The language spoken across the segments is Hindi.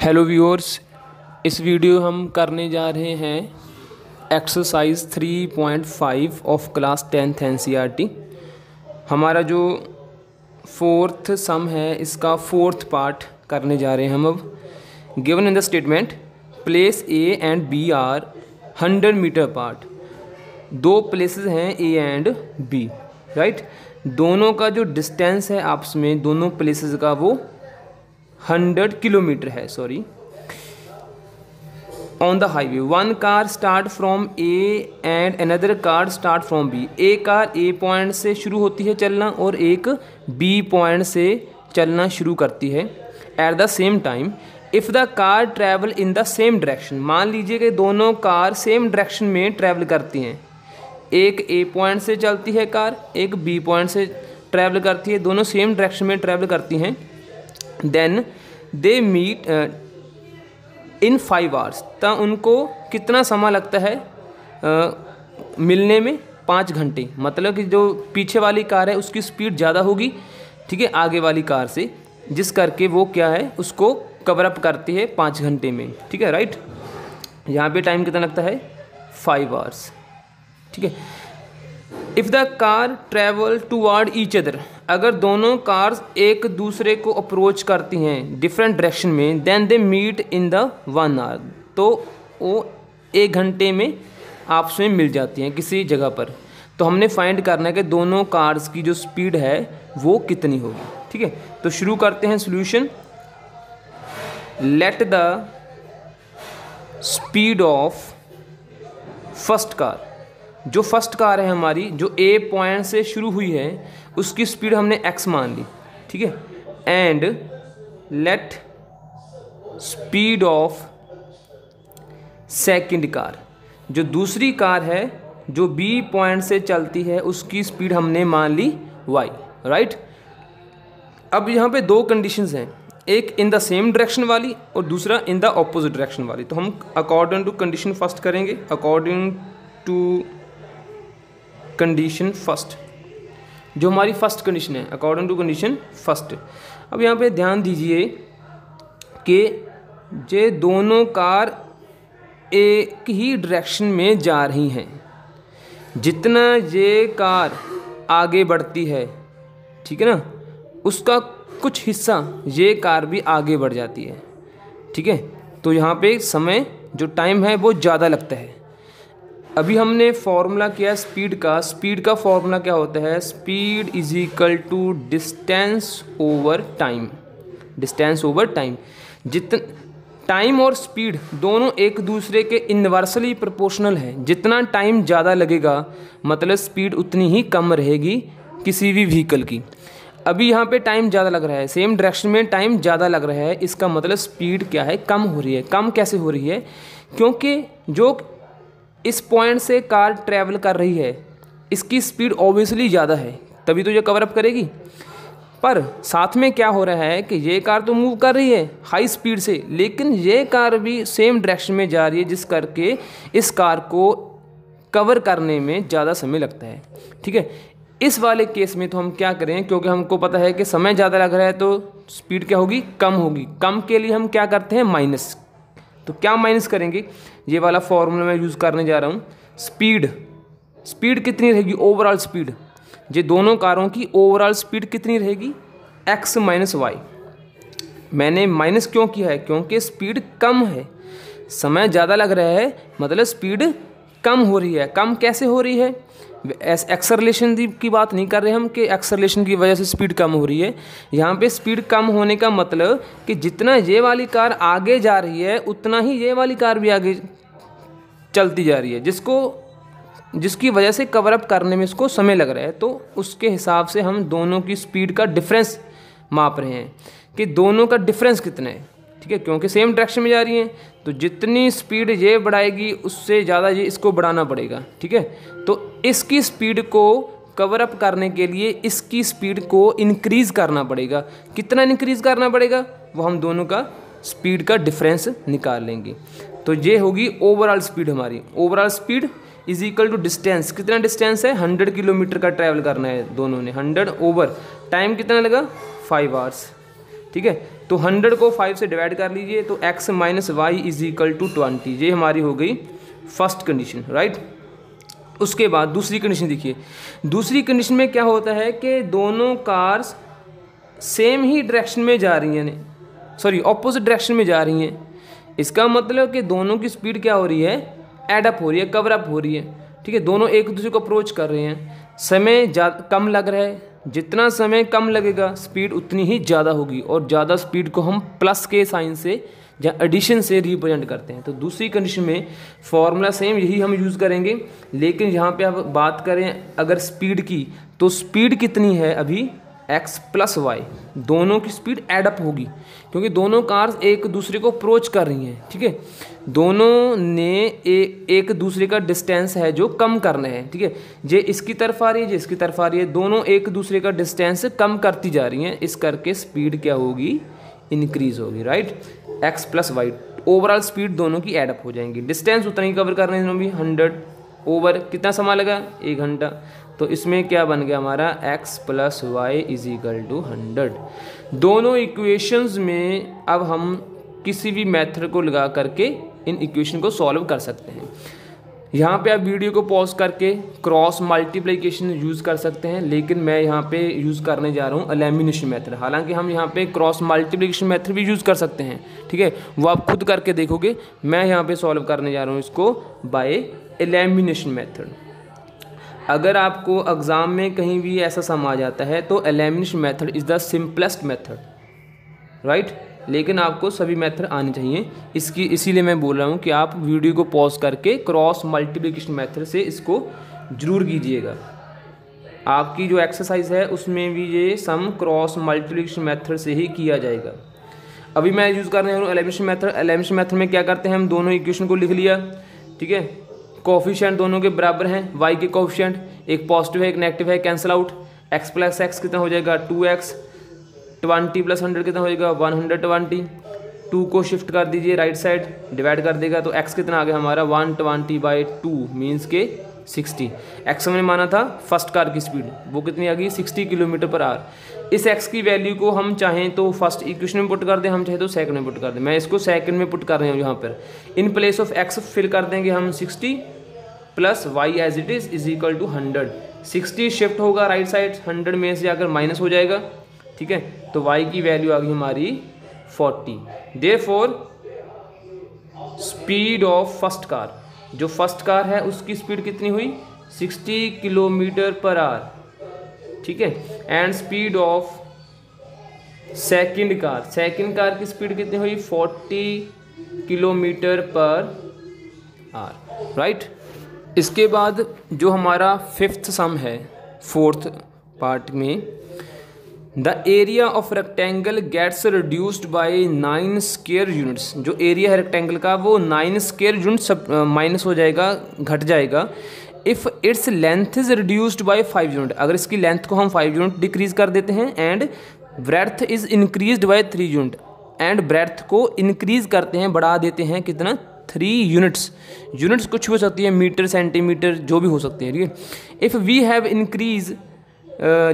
हेलो व्यूअर्स, इस वीडियो हम करने जा रहे हैं exercise 3.5 of class 10th NCERT. हमारा जो फोर्थ सम है इसका फोर्थ पार्ट करने जा रहे हैं हम अब। Given in the statement place A and B are 100 metre apart. दो प्लेसेस हैं ए एंड बी, राइट। दोनों का जो डिस्टेंस है आपस में दोनों प्लेसेस का वो 100 किलोमीटर है। Sorry, on the highway one car start from A and another car start from B. एक कार ए पॉइंट से शुरू होती है चलना और एक बी पॉइंट से चलना शुरू करती है at the same time. If the car travel in the same direction, मान लीजिए कि दोनों कार सेम डायरेक्शन में ट्रैवल करती हैं। एक ए पॉइंट से चलती है कार, एक बी पॉइंट से ट्रैवल करती है, दोनों सेम डायरेक्शन में ट्रैवल करती हैं। Then they meet in 5 hours. तो उनको कितना समय लगता है मिलने में? 5 घंटे। मतलब कि जो पीछे वाली कार है उसकी स्पीड ज़्यादा होगी, ठीक है, आगे वाली कार से, जिस करके वो क्या है उसको कवर अप करती है 5 घंटे में, ठीक है, राइट। यहाँ पे टाइम कितना लगता है? 5 आवर्स, ठीक है। If the car travel toward each other, अगर दोनों कार्स एक दूसरे को अप्रोच करती हैं डिफरेंट डायरेक्शन में, then they meet in the 1 hour, तो वो 1 घंटे में आपस में मिल जाती हैं किसी जगह पर। तो हमने फाइंड करना है कि दोनों कार्स की जो स्पीड है वो कितनी होगी, ठीक है। तो शुरू करते हैं solution. Let the speed of first car, जो फर्स्ट कार है हमारी, जो ए पॉइंट से शुरू हुई है, उसकी स्पीड हमने x मान ली, ठीक है। And let speed of second car, जो दूसरी कार है जो बी पॉइंट से चलती है, उसकी स्पीड हमने मान ली y, राइट। अब यहाँ पे दो कंडीशंस हैं, एक इन द सेम डायरेक्शन वाली और दूसरा इन द ऑपोजिट डायरेक्शन वाली। तो हम अकॉर्डिंग टू कंडीशन फर्स्ट करेंगे, अकॉर्डिंग टू कंडीशन फर्स्ट, जो हमारी फर्स्ट कंडीशन है, अकॉर्डिंग टू कंडीशन फर्स्ट। अब यहाँ पे ध्यान दीजिए कि ये दोनों कार एक ही डायरेक्शन में जा रही हैं। जितना ये कार आगे बढ़ती है, ठीक है ना, उसका कुछ हिस्सा ये कार भी आगे बढ़ जाती है, ठीक है। तो यहाँ पे समय जो टाइम है वो ज़्यादा लगता है। अभी हमने फॉर्मूला किया स्पीड का। स्पीड का फॉर्मूला क्या होता है? Speed is equal to distance over time. Distance over time, जितना टाइम और स्पीड दोनों एक दूसरे के इन्वर्सली प्रोपोर्शनल है। जितना टाइम ज़्यादा लगेगा मतलब स्पीड उतनी ही कम रहेगी किसी भी व्हीकल की। अभी यहाँ पे टाइम ज़्यादा लग रहा है, सेम डायरेक्शन में टाइम ज़्यादा लग रहा है, इसका मतलब स्पीड क्या है? कम हो रही है। कम कैसे हो रही है? क्योंकि जो इस पॉइंट से कार ट्रैवल कर रही है इसकी स्पीड ऑब्वियसली ज़्यादा है, तभी तो ये कवर अप करेगी। पर साथ में क्या हो रहा है कि ये कार तो मूव कर रही है हाई स्पीड से, लेकिन ये कार भी सेम डायरेक्शन में जा रही है, जिस करके इस कार को कवर करने में ज़्यादा समय लगता है, ठीक है। इस वाले केस में तो हम क्या करें, क्योंकि हमको पता है कि समय ज़्यादा लग रहा है तो स्पीड क्या होगी? कम होगी। कम के लिए हम क्या करते हैं? माइनस। तो क्या माइनस करेंगे? ये वाला फॉर्मूला मैं यूज़ करने जा रहा हूँ। स्पीड कितनी रहेगी? ओवरऑल स्पीड, ये दोनों कारों की ओवरऑल स्पीड कितनी रहेगी? x minus y. मैंने माइनस क्यों किया है? क्योंकि स्पीड कम है, समय ज़्यादा लग रहा है, मतलब स्पीड कम हो रही है। कम कैसे हो रही है? एक्सेलरेशन की बात नहीं कर रहे हम कि एक्सेलरेशन की वजह से स्पीड कम हो रही है। यहाँ पे स्पीड कम होने का मतलब कि जितना ये वाली कार आगे जा रही है उतना ही ये वाली कार भी आगे चलती जा रही है, जिसकी वजह से कवर अप करने में इसको समय लग रहा है। तो उसके हिसाब से हम दोनों की स्पीड का डिफरेंस माप रहे हैं कि दोनों का डिफरेंस कितना है, ठीक है। क्योंकि सेम डायरेक्शन में जा रही हैं तो जितनी स्पीड ये बढ़ाएगी उससे ज़्यादा ये इसको बढ़ाना पड़ेगा, ठीक है। तो इसकी स्पीड को कवर अप करने के लिए इसकी स्पीड को इंक्रीज़ करना पड़ेगा। कितना इंक्रीज़ करना पड़ेगा? वो हम दोनों का स्पीड का डिफरेंस निकाल लेंगे। तो ये होगी ओवरऑल स्पीड हमारी। Overall speed is equal to distance. कितना डिस्टेंस है? 100 किलोमीटर का ट्रैवल करना है दोनों ने। 100 ओवर टाइम कितना लगा? 5 आवर्स, ठीक है। तो 100 को 5 से डिवाइड कर लीजिए तो x minus y is equal to 20, ये हमारी हो गई फर्स्ट कंडीशन, राइट। उसके बाद दूसरी कंडीशन देखिए, दूसरी कंडीशन में क्या होता है कि दोनों कार्स सेम ही डायरेक्शन में जा रही हैं, सॉरी ऑपोजिट डायरेक्शन में जा रही हैं। इसका मतलब कि दोनों की स्पीड क्या हो रही है, एडअप हो रही है, कवर अप हो रही है, ठीक है। दोनों एक दूसरे को अप्रोच कर रहे हैं, समय कम लग रहा है, जितना समय कम लगेगा स्पीड उतनी ही ज़्यादा होगी, और ज़्यादा स्पीड को हम प्लस के साइन से या एडिशन से रिप्रेजेंट करते हैं। तो दूसरी कंडीशन में फॉर्मूला सेम यही हम यूज़ करेंगे, लेकिन यहाँ पे अब बात करें अगर स्पीड की, तो स्पीड कितनी है अभी, x प्लस वाई, दोनों की स्पीड एडअप होगी क्योंकि दोनों कार्स एक दूसरे को अप्रोच कर रही हैं, ठीक है। दोनों ने एक दूसरे का डिस्टेंस है जो कम करना है, ठीक है। ये इसकी तरफ आ रही है, ये इसकी तरफ आ रही है, दोनों एक दूसरे का डिस्टेंस कम करती जा रही हैं, इस करके स्पीड क्या होगी, इंक्रीज होगी, right. x plus y, overall speed दोनों की एडअप हो जाएंगी। डिस्टेंस उतना ही कवर कर रहे हैं भी, 100 ओवर कितना समय लगा, 1 घंटा। तो इसमें क्या बन गया हमारा, x plus y is equal to 100। दोनों इक्वेशंस में अब हम किसी भी मेथड को लगा करके इन इक्वेशन को सॉल्व कर सकते हैं। यहाँ पे आप वीडियो को पॉज करके क्रॉस मल्टीप्लिकेशन यूज़ कर सकते हैं, लेकिन मैं यहाँ पे यूज़ करने जा रहा हूँ एलिमिनेशन मेथड। हालांकि हम यहाँ पे क्रॉस मल्टीप्लिकेशन मेथड भी यूज़ कर सकते हैं, ठीक है, वो आप खुद करके देखोगे। मैं यहाँ पे सॉल्व करने जा रहा हूँ इसको बाय एलिमिनेशन मेथड। अगर आपको एग्ज़ाम में कहीं भी ऐसा सम आ जाता है तो elimination method is the simplest method, right. लेकिन आपको सभी मेथड आने चाहिए, इसीलिए मैं बोल रहा हूँ कि आप वीडियो को पॉज करके क्रॉस मल्टीप्लिकेशन मेथड से इसको ज़रूर कीजिएगा। आपकी जो एक्सरसाइज है उसमें भी ये सम क्रॉस मल्टीप्लिकेशन मेथड से ही किया जाएगा। अभी मैं यूज़ कर रहा हूँ एलिमिनेशन मेथड। एलिमिनेशन मेथड में क्या करते हैं, हम दोनों इक्वेशन को लिख लिया, ठीक है। कोफिशिएंट दोनों के बराबर हैं, y के कोफिशिएंट एक पॉजिटिव है एक नेगेटिव है, cancel out. x plus x कितना हो जाएगा, 2x, 20 प्लस 100 कितना हो जाएगा, 120। 2 को शिफ्ट कर दीजिए राइट साइड, डिवाइड कर देगा तो x कितना आ गया हमारा, 120/2 मीन्स के 60। x हमने माना था फर्स्ट कार की स्पीड, वो कितनी आ गई, 60 किलोमीटर पर आवर। इस x की वैल्यू को हम चाहें तो फर्स्ट इक्वेशन में पुट कर दें, हम चाहें तो सेकंड में पुट कर दें। मैं इसको सेकंड में पुट कर रहे हूँ यहाँ पर। In place of x fill कर देंगे हम 60 plus y as it is equal to 100। 60 shift होगा राइट साइड, 100 में से आकर माइनस हो जाएगा, ठीक है। तो y की वैल्यू आ गई हमारी 40। Therefore speed of first car, जो फर्स्ट कार है उसकी स्पीड कितनी हुई, 60 किलोमीटर पर आवर, ठीक है। And speed of second car की स्पीड कितनी हुई, 40 किलोमीटर पर आवर, राइट। इसके बाद जो हमारा फिफ्थ सम है फोर्थ पार्ट में, the area of rectangle gets reduced by 9 square units. जो एरिया है रेक्टेंगल का वो 9 स्क्वायर यूनिट्स माइनस हो जाएगा, घट जाएगा। If its length is reduced by 5 unit, अगर इसकी लेंथ को हम 5 यूनिट डिक्रीज कर देते हैं। And breadth is increased by 3 unit, and breadth को इंक्रीज करते हैं, बढ़ा देते हैं कितना, 3 यूनिट्स। यूनिट्स कुछ भी हो सकती है, मीटर सेंटीमीटर जो भी हो सकते हैं, ठीक है। If we have increase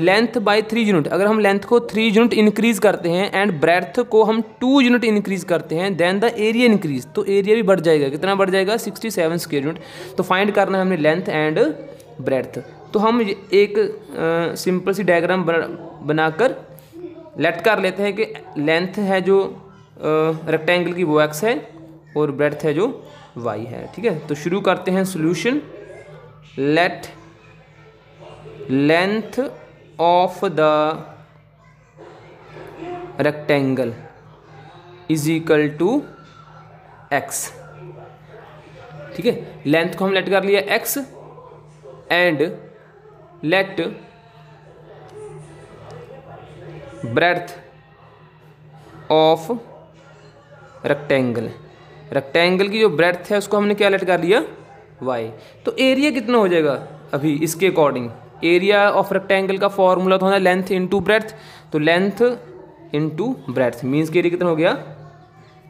length by 3 unit, अगर हम लेंथ को 3 यूनिट इंक्रीज करते हैं एंड ब्रेड्थ को हम 2 यूनिट इंक्रीज करते हैं, देन द एरिया इंक्रीज, तो एरिया भी बढ़ जाएगा। कितना बढ़ जाएगा, 67 स्क्वायर यूनिट। तो फाइंड करना है हमने लेंथ एंड ब्रेड्थ। तो हम एक सिंपल सी डायग्राम बनाकर लेट कर लेते हैं कि लेंथ है जो रेक्टेंगल की वो x है और ब्रेड्थ है जो y है, ठीक है। तो शुरू करते हैं solution. Let length of the rectangle is equal to x, ठीक है। लेंथ को हम लेट कर लिया x, and let breadth of rectangle की जो ब्रेड्थ है उसको हमने क्या लेट कर लिया, y। तो एरिया कितना हो जाएगा अभी इसके अकॉर्डिंग, एरिया ऑफ रेक्टेंगल का फॉर्मूला तो होना लेंथ इंटू ब्रेड्थ, तो लेंथ इंटू ब्रेड्थ मीन्स के एरिया कितना हो गया,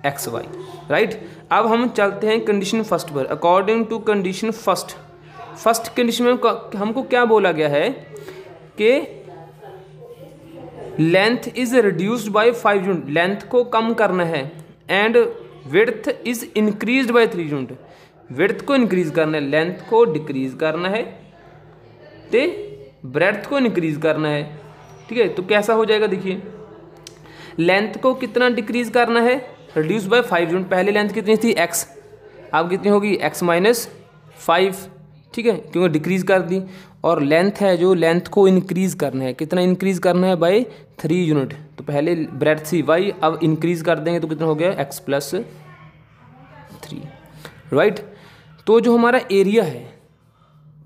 xy, राइट। अब हम चलते हैं कंडीशन फर्स्ट पर। According to condition first condition में हमको क्या बोला गया है कि length is reduced by 5 unit, length को कम करना है, and width is increased by 3 unit, width को इंक्रीज करना है, लेंथ को डिक्रीज करना है, ते ब्रेड्थ को इंक्रीज करना है। ठीक है, तो कैसा हो जाएगा देखिए, लेंथ को कितना डिक्रीज करना है, रिड्यूस बाय 5 यूनिट। पहले लेंथ कितनी थी x, अब कितनी होगी x माइनस 5। ठीक है, क्योंकि डिक्रीज कर दी। और लेंथ है जो, लेंथ को इंक्रीज करना है, कितना इंक्रीज करना है, बाय 3 यूनिट। तो पहले ब्रेड्थ थी y, अब इंक्रीज कर देंगे तो कितना हो गया x प्लस 3, राइट। तो जो हमारा एरिया है,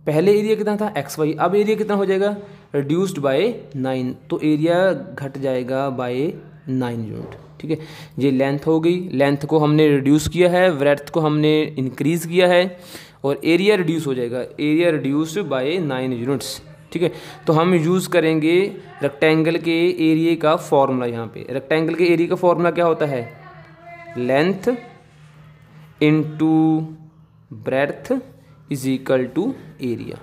पहले एरिया कितना था xy, अब एरिया कितना हो जाएगा, रिड्यूस्ड बाय 9, तो एरिया घट जाएगा बाय 9 यूनिट। ठीक है, ये लेंथ हो गई, लेंथ को हमने रिड्यूस किया है, ब्रेड्थ को हमने इंक्रीज किया है, और एरिया रिड्यूस हो जाएगा, एरिया रिड्यूस्ड बाय 9 यूनिट्स। ठीक है, तो हम यूज़ करेंगे रेक्टेंगल के एरिया का फॉर्मूला। यहाँ पे रेक्टेंगल के एरिया का फॉर्मूला क्या होता है, length into breadth is equal to area,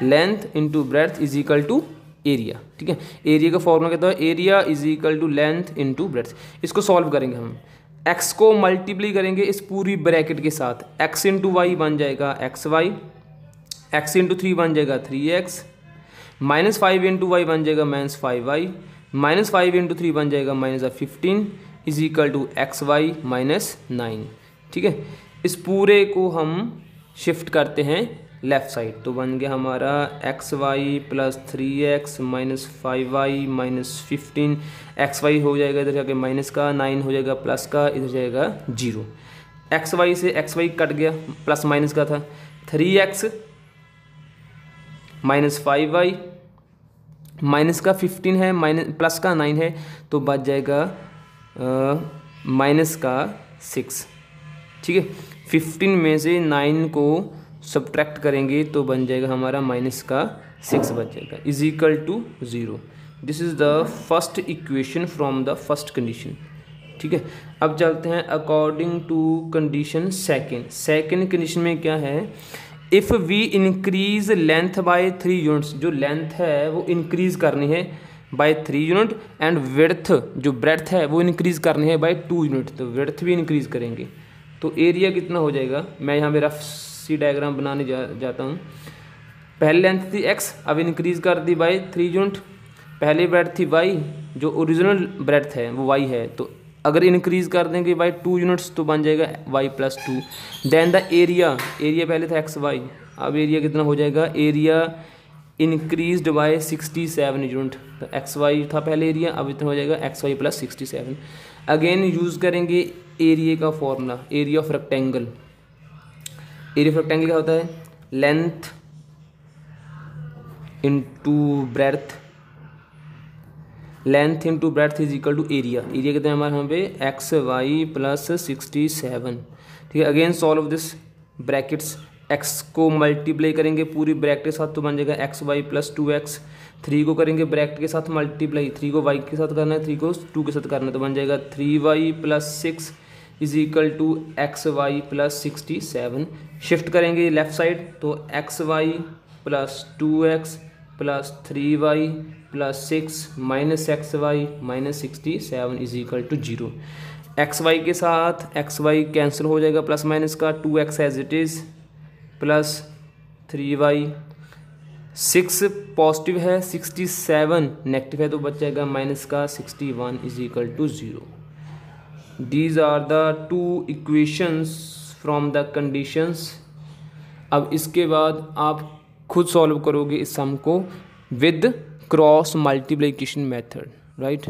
length into breadth is equal to area. ठीक है, एरिया का फॉर्मूला कहता है area is equal to length into breadth. इसको सॉल्व करेंगे हम, x को मल्टीप्लाई करेंगे इस पूरी ब्रैकेट के साथ, x इंटू वाई बन जाएगा xy, x इंटू 3 बन जाएगा 3x, माइनस 5 इंटू वाई बन जाएगा माइनस 5y, माइनस 5 इंटू 3 बन जाएगा minus 15 is equal to xy minus 9। ठीक है, इस पूरे को हम शिफ्ट करते हैं लेफ्ट साइड, तो बन गया हमारा xy plus 3x minus 5y minus 15, xy हो जाएगा इधर जाके माइनस का, 9 हो जाएगा प्लस का, इधर जाएगा 0, xy से xy कट गया, प्लस माइनस का था, 3x माइनस 5y माइनस का 15 है, माइनस प्लस का 9 है, तो बच जाएगा माइनस का 6। ठीक है, 15 में से 9 को सब्ट्रैक्ट करेंगे तो बन जाएगा हमारा माइनस का 6 बच जाएगा, is equal to 0। This is the first equation from the first condition. ठीक है, अब चलते हैं according to condition second condition में क्या है, if we increase length by 3 units, जो लेंथ है वो इंक्रीज करनी है बाय 3 यूनिट, एंड विड्थ जो ब्रेड्थ है वो इंक्रीज करनी है बाय 2 यूनिट, तो विड्थ भी इंक्रीज करेंगे, तो एरिया कितना हो जाएगा। मैं यहाँ पे रफ सी डायग्राम बनाने जाता हूँ। पहले लेंथ थी x, अब इंक्रीज कर दी बाय 3 यूनिट, पहले ब्रेड्थ थी y, जो ओरिजिनल ब्रेड्थ है वो y है, तो अगर इंक्रीज कर देंगे बाय 2 यूनिट्स तो बन जाएगा y plus 2। Then the area, area पहले था xy, अब एरिया कितना हो जाएगा, एरिया इंक्रीज्ड बाय 67 यूनिट, तो xy था पहले एरिया, अब इतना हो जाएगा xy प्लस 67। अगेन यूज़ करेंगे एरिया का formula, area of rectangle. Area of rectangle क्या होता है, length into breadth, length into breadth is equal to area. Area कितना है हमारे यहाँ पे xy प्लस 67। ठीक है, again solve this brackets, x को मल्टीप्लाई करेंगे पूरी ब्रैकेट के साथ तो बन जाएगा xy प्लस 2x, 3 को करेंगे ब्रैकेट के साथ मल्टीप्लाई, 3 को y के साथ करना है, 3 को 2 के साथ करना है, तो बन जाएगा 3y plus 6 is equal to xy plus 67। Shift करेंगे लेफ्ट साइड, तो xy plus 2x plus 3y plus 6 minus xy minus 67 is equal to 0। xy के साथ xy कैंसिल हो जाएगा प्लस माइनस का, 2x as it is plus 3y, 6 positive है 67 नेगेटिव है तो बच जाएगा माइनस का 61 is equal to 0। These are the two equations from the conditions। अब इसके बाद आप खुद सॉल्व करोगे इस सम को with cross multiplication method, right.